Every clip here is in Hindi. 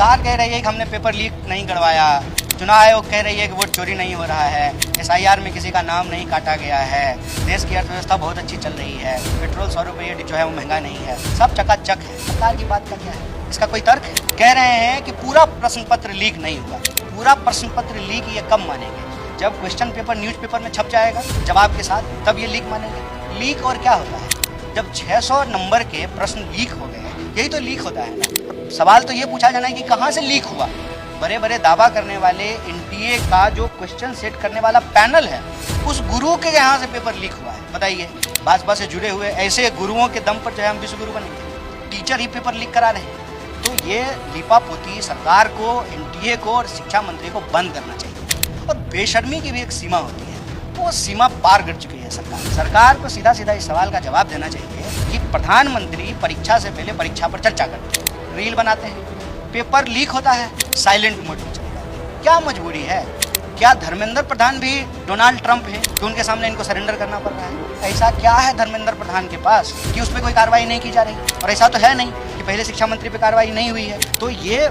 सरकार कह रही है कि हमने पेपर लीक नहीं करवाया, चुनाव आयोग कह रही है कि वोट चोरी नहीं हो रहा है, SIR में किसी का नाम नहीं काटा गया है, देश की अर्थव्यवस्था बहुत अच्छी चल रही है, पेट्रोल 100 रुपये जो है वो महंगा नहीं है, सब चकाचक है। सरकार की बात का क्या है? इसका कोई तर्क है? कह रहे हैं कि पूरा प्रश्न पत्र लीक नहीं हुआ। पूरा प्रश्न पत्र लीक ये कब मानेंगे? जब क्वेश्चन पेपर न्यूज़पेपर में छप जाएगा जवाब के साथ, तब ये लीक मानेंगे। लीक और क्या होता है? जब 600 नंबर के प्रश्न लीक हो गए, यही तो लीक होता है ना। सवाल तो ये पूछा जाना है कि कहाँ से लीक हुआ। बड़े बड़े दावा करने वाले NTA का जो क्वेश्चन सेट करने वाला पैनल है, उस गुरु के यहाँ से पेपर लीक हुआ है। बताइए, भाजपा से जुड़े हुए ऐसे गुरुओं के दम पर जो है हम विश्व गुरु बनेंगे? टीचर ही पेपर लीक करा रहे हैं। तो ये लीपापोती सरकार को, NTA को और शिक्षा मंत्री को बंद करना चाहिए। और बेशर्मी की भी एक सीमा होती है, तो वो सीमा पार कर चुकी है सरकार को सीधा सीधा इस सवाल का जवाब देना चाहिए कि प्रधानमंत्री परीक्षा से पहले परीक्षा पर चर्चा करते हैं, रील बनाते हैं, पेपर लीक होता है, साइलेंट मोड में चले जाते हैं। क्या मजबूरी है? क्या धर्मेंद्र प्रधान भी डोनाल्ड ट्रंप है तो उनके सामने इनको सरेंडर करना पड़ रहा है? ऐसा क्या है धर्मेंद्र प्रधान के पास कि उस पर कोई कार्रवाई नहीं की जा रही? और ऐसा तो है नहीं कि पहले शिक्षा मंत्री पे कार्रवाई नहीं हुई है। तो ये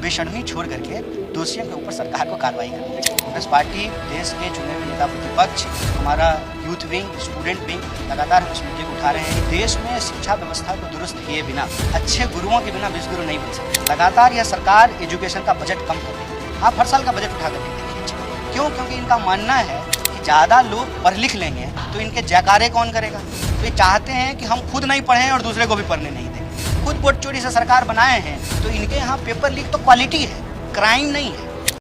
बेशर्मी छोड़ करके दोषियों के ऊपर सरकार को कार्रवाई करनी चाहिए। कांग्रेस पार्टी, देश के चुने हुए नेता प्रतिपक्ष, हमारा यूथ विंग, स्टूडेंट विंग लगातार हम इस मुद्दे को उठा रहे हैं। देश में शिक्षा व्यवस्था को दुरुस्त किए बिना, अच्छे गुरुओं के बिना विश्व गुरु नहीं बन सकते। लगातार यह सरकार एजुकेशन का बजट कम कर रही है। आप हर साल का बजट उठा कर देखिए। क्यों? क्योंकि इनका मानना है कि ज़्यादा लोग पढ़ लिख लेंगे तो इनके जयकारे कौन करेगा। तो ये चाहते हैं कि हम खुद नहीं पढ़ें और दूसरे को भी पढ़ने नहीं दें। खुद वोट चोरी से सरकार बनाए हैं तो इनके यहाँ पेपर लीक तो क्वालिटी है, क्राइम नहीं है।